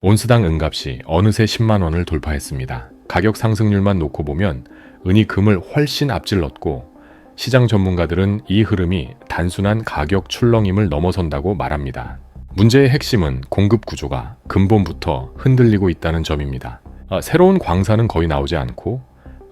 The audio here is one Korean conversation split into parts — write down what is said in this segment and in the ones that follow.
온스당 은값이 어느새 10만 원을 돌파했습니다. 가격 상승률만 놓고 보면 은이 금을 훨씬 앞질렀고 시장 전문가들은 이 흐름이 단순한 가격 출렁임을 넘어선다고 말합니다. 문제의 핵심은 공급 구조가 근본부터 흔들리고 있다는 점입니다. 새로운 광산은 거의 나오지 않고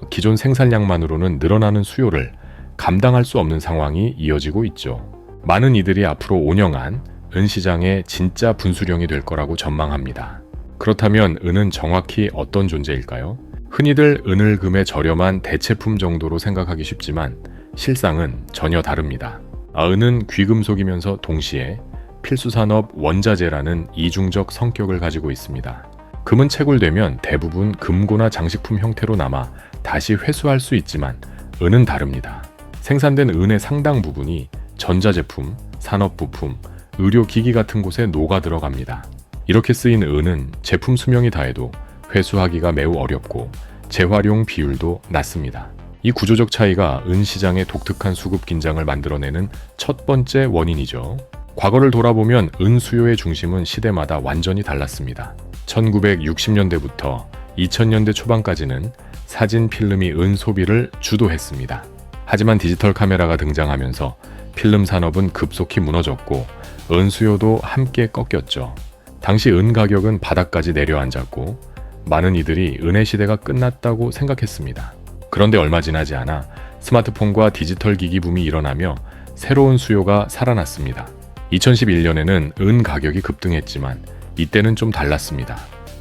기존 생산량만으로는 늘어나는 수요를 감당할 수 없는 상황이 이어지고 있죠. 많은 이들이 앞으로 5년 안 은 시장의 진짜 분수령이 될 거라고 전망합니다. 그렇다면 은은 정확히 어떤 존재일까요? 흔히들 은을 금의 저렴한 대체품 정도로 생각하기 쉽지만 실상은 전혀 다릅니다. 은은 귀금속이면서 동시에 필수산업 원자재라는 이중적 성격을 가지고 있습니다. 금은 채굴되면 대부분 금고나 장식품 형태로 남아 다시 회수할 수 있지만 은은 다릅니다. 생산된 은의 상당 부분이 전자제품, 산업부품, 의료기기 같은 곳에 녹아 들어갑니다. 이렇게 쓰인 은은 제품 수명이 다해도 회수하기가 매우 어렵고 재활용 비율도 낮습니다. 이 구조적 차이가 은 시장의 독특한 수급 긴장을 만들어내는 첫 번째 원인이죠. 과거를 돌아보면 은 수요의 중심은 시대마다 완전히 달랐습니다. 1960년대부터 2000년대 초반까지는 사진 필름이 은 소비를 주도했습니다. 하지만 디지털 카메라가 등장하면서 필름 산업은 급속히 무너졌고 은 수요도 함께 꺾였죠. 당시 은 가격은 바닥까지 내려앉았고 많은 이들이 은의 시대가 끝났다고 생각했습니다. 그런데 얼마 지나지 않아 스마트폰과 디지털 기기 붐이 일어나며 새로운 수요가 살아났습니다. 2011년에는 은 가격이 급등했지만 이때는 좀 달랐습니다.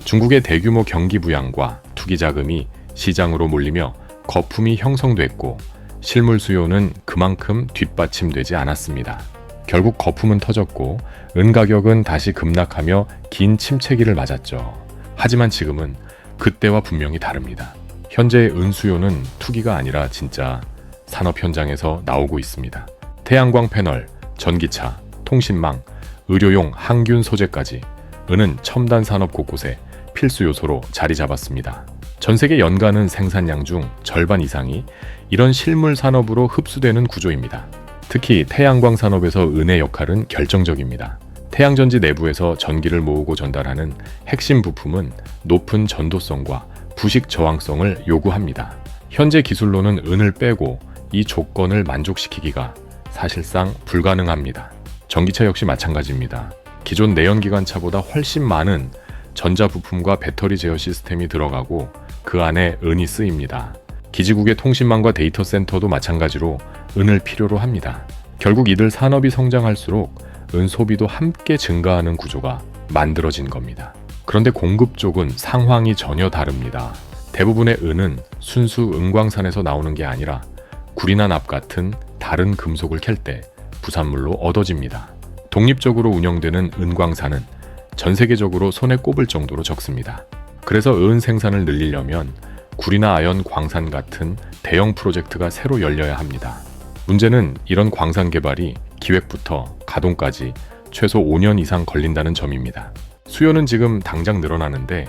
중국의 대규모 경기 부양과 투기 자금이 시장으로 몰리며 거품이 형성됐고 실물 수요는 그만큼 뒷받침되지 않았습니다. 결국 거품은 터졌고 은 가격은 다시 급락하며 긴 침체기를 맞았죠. 하지만 지금은 그때와 분명히 다릅니다. 현재의 은 수요는 투기가 아니라 진짜 산업 현장에서 나오고 있습니다. 태양광 패널, 전기차, 통신망, 의료용 항균 소재까지 은은 첨단 산업 곳곳에 필수 요소로 자리 잡았습니다. 전 세계 연간은 생산량 중 절반 이상이 이런 실물 산업으로 흡수되는 구조입니다. 특히 태양광 산업에서 은의 역할은 결정적입니다. 태양전지 내부에서 전기를 모으고 전달하는 핵심 부품은 높은 전도성과 부식 저항성을 요구합니다. 현재 기술로는 은을 빼고 이 조건을 만족시키기가 사실상 불가능합니다. 전기차 역시 마찬가지입니다. 기존 내연기관차보다 훨씬 많은 전자 부품과 배터리 제어 시스템이 들어가고 그 안에 은이 쓰입니다. 기지국의 통신망과 데이터 센터도 마찬가지로 은을 필요로 합니다. 결국 이들 산업이 성장할수록 은 소비도 함께 증가하는 구조가 만들어진 겁니다. 그런데 공급 쪽은 상황이 전혀 다릅니다. 대부분의 은은 순수 은광산에서 나오는 게 아니라 구리나 납 같은 다른 금속을 캘 때 부산물로 얻어집니다. 독립적으로 운영되는 은광산은 전 세계적으로 손에 꼽을 정도로 적습니다. 그래서 은 생산을 늘리려면 구리나 아연 광산 같은 대형 프로젝트가 새로 열려야 합니다. 문제는 이런 광산 개발이 기획부터 가동까지 최소 5년 이상 걸린다는 점입니다. 수요는 지금 당장 늘어나는데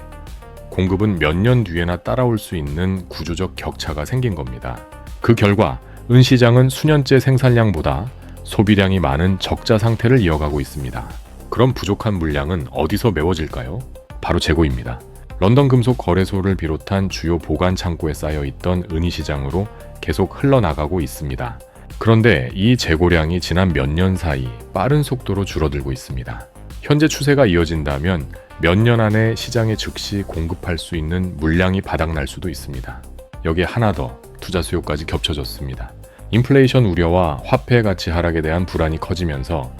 공급은 몇 년 뒤에나 따라올 수 있는 구조적 격차가 생긴 겁니다. 그 결과 은 시장은 수년째 생산량보다 소비량이 많은 적자 상태를 이어가고 있습니다. 그럼 부족한 물량은 어디서 메워질까요? 바로 재고입니다. 런던 금속 거래소를 비롯한 주요 보관 창고에 쌓여있던 은이 시장으로 계속 흘러나가고 있습니다. 그런데 이 재고량이 지난 몇 년 사이 빠른 속도로 줄어들고 있습니다. 현재 추세가 이어진다면 몇 년 안에 시장에 즉시 공급할 수 있는 물량이 바닥날 수도 있습니다. 여기에 하나 더 투자 수요까지 겹쳐졌습니다. 인플레이션 우려와 화폐 가치 하락에 대한 불안이 커지면서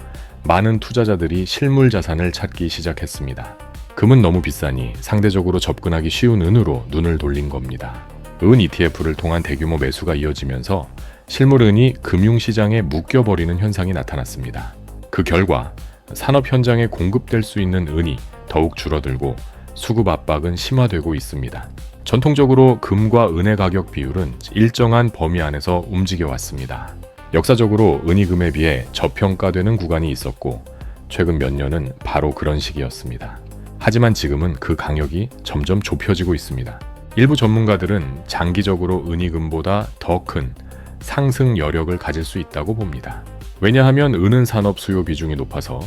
많은 투자자들이 실물 자산을 찾기 시작했습니다. 금은 너무 비싸니 상대적으로 접근하기 쉬운 은으로 눈을 돌린 겁니다. 은 ETF를 통한 대규모 매수가 이어지면서 실물 은이 금융시장에 묶여버리는 현상이 나타났습니다. 그 결과 산업 현장에 공급될 수 있는 은이 더욱 줄어들고 수급 압박은 심화되고 있습니다. 전통적으로 금과 은의 가격 비율은 일정한 범위 안에서 움직여왔습니다. 역사적으로 은이 금에 비해 저평가되는 구간이 있었고 최근 몇 년은 바로 그런 시기였습니다. 하지만 지금은 그 강역이 점점 좁혀지고 있습니다. 일부 전문가들은 장기적으로 은이 금보다 더 큰 상승 여력을 가질 수 있다고 봅니다. 왜냐하면 은은 산업 수요 비중이 높아서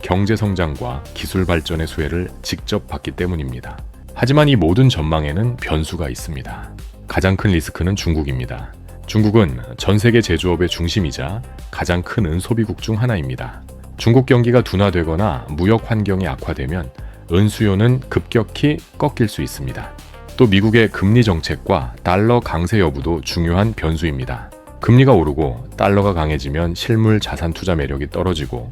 경제 성장과 기술 발전의 수혜를 직접 받기 때문입니다. 하지만 이 모든 전망에는 변수가 있습니다. 가장 큰 리스크는 중국입니다. 중국은 전 세계 제조업의 중심이자 가장 큰 은소비국 중 하나입니다. 중국 경기가 둔화되거나 무역 환경이 악화되면 은수요는 급격히 꺾일 수 있습니다. 또 미국의 금리 정책과 달러 강세 여부도 중요한 변수입니다. 금리가 오르고 달러가 강해지면 실물 자산 투자 매력이 떨어지고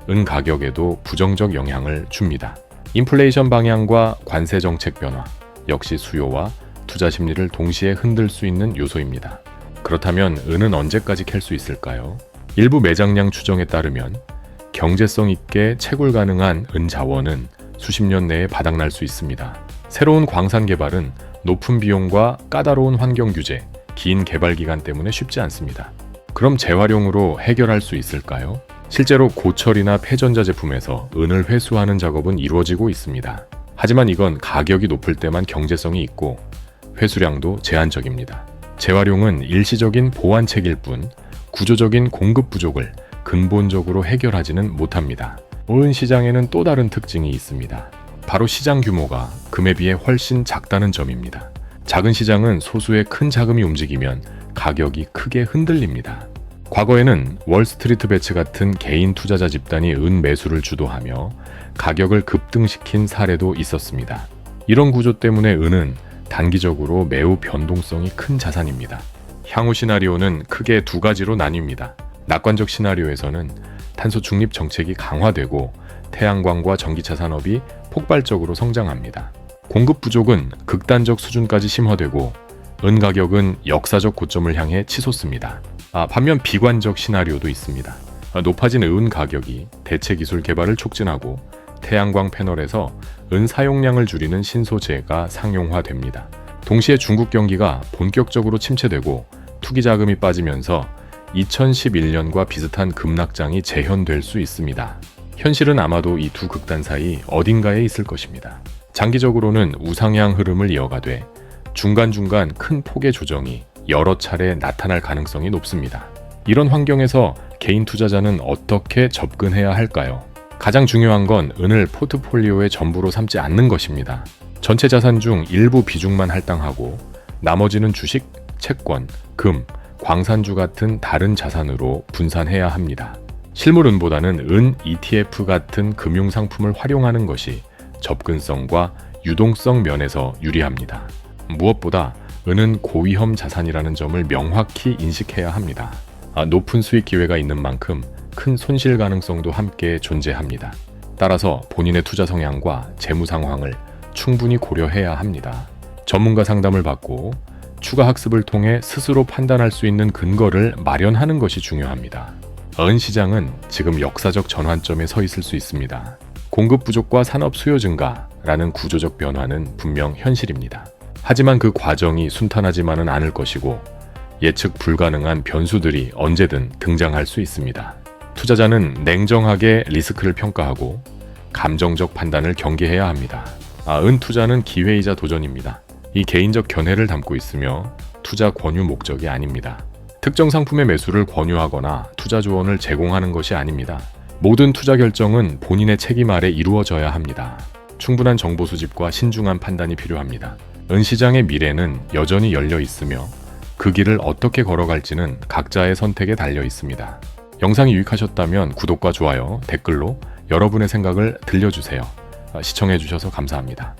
은 가격에도 부정적 영향을 줍니다. 인플레이션 방향과 관세 정책 변화 역시 수요와 투자 심리를 동시에 흔들 수 있는 요소입니다. 그렇다면 은은 언제까지 캘 수 있을까요? 일부 매장량 추정에 따르면 경제성 있게 채굴 가능한 은 자원은 수십 년 내에 바닥날 수 있습니다. 새로운 광산 개발은 높은 비용과 까다로운 환경 규제, 긴 개발 기간 때문에 쉽지 않습니다. 그럼 재활용으로 해결할 수 있을까요? 실제로 고철이나 폐전자 제품에서 은을 회수하는 작업은 이루어지고 있습니다. 하지만 이건 가격이 높을 때만 경제성이 있고 회수량도 제한적입니다. 재활용은 일시적인 보완책일 뿐 구조적인 공급 부족을 근본적으로 해결하지는 못합니다. 은 시장에는 또 다른 특징이 있습니다. 바로 시장 규모가 금에 비해 훨씬 작다는 점입니다. 작은 시장은 소수의 큰 자금이 움직이면 가격이 크게 흔들립니다. 과거에는 월스트리트 배츠 같은 개인 투자자 집단이 은 매수를 주도하며 가격을 급등시킨 사례도 있었습니다. 이런 구조 때문에 은은 단기적으로 매우 변동성이 큰 자산입니다. 향후 시나리오는 크게 두 가지로 나뉩니다. 낙관적 시나리오에서는 탄소 중립 정책이 강화되고 태양광과 전기차 산업이 폭발적으로 성장합니다. 공급 부족은 극단적 수준까지 심화되고 은 가격은 역사적 고점을 향해 치솟습니다. 반면 비관적 시나리오도 있습니다. 높아진 은 가격이 대체 기술 개발을 촉진하고 태양광 패널에서 은 사용량을 줄이는 신소재가 상용화됩니다. 동시에 중국 경기가 본격적으로 침체되고 투기 자금이 빠지면서 2011년과 비슷한 급락장이 재현될 수 있습니다. 현실은 아마도 이 두 극단 사이 어딘가에 있을 것입니다. 장기적으로는 우상향 흐름을 이어가되 중간중간 큰 폭의 조정이 여러 차례 나타날 가능성이 높습니다. 이런 환경에서 개인 투자자는 어떻게 접근해야 할까요? 가장 중요한 건 은을 포트폴리오의 전부로 삼지 않는 것입니다. 전체 자산 중 일부 비중만 할당하고 나머지는 주식, 채권, 금, 광산주 같은 다른 자산으로 분산해야 합니다. 실물은보다는 은 ETF 같은 금융상품을 활용하는 것이 접근성과 유동성 면에서 유리합니다. 무엇보다 은은 고위험 자산이라는 점을 명확히 인식해야 합니다. 높은 수익 기회가 있는 만큼 큰 손실 가능성도 함께 존재합니다. 따라서 본인의 투자 성향과 재무 상황을 충분히 고려해야 합니다. 전문가 상담을 받고 추가 학습을 통해 스스로 판단할 수 있는 근거를 마련하는 것이 중요합니다. 은 시장은 지금 역사적 전환점에 서 있을 수 있습니다. 공급 부족과 산업 수요 증가라는 구조적 변화는 분명 현실입니다. 하지만 그 과정이 순탄하지만은 않을 것이고 예측 불가능한 변수들이 언제든 등장할 수 있습니다. 투자자는 냉정하게 리스크를 평가하고 감정적 판단을 경계해야 합니다. 은 투자는 기회이자 도전입니다. 이 개인적 견해를 담고 있으며 투자 권유 목적이 아닙니다. 특정 상품의 매수를 권유하거나 투자 조언을 제공하는 것이 아닙니다. 모든 투자 결정은 본인의 책임 아래 이루어져야 합니다. 충분한 정보 수집과 신중한 판단이 필요합니다. 은 시장의 미래는 여전히 열려 있으며 그 길을 어떻게 걸어갈지는 각자의 선택에 달려 있습니다. 영상이 유익하셨다면 구독과 좋아요, 댓글로 여러분의 생각을 들려주세요. 시청해주셔서 감사합니다.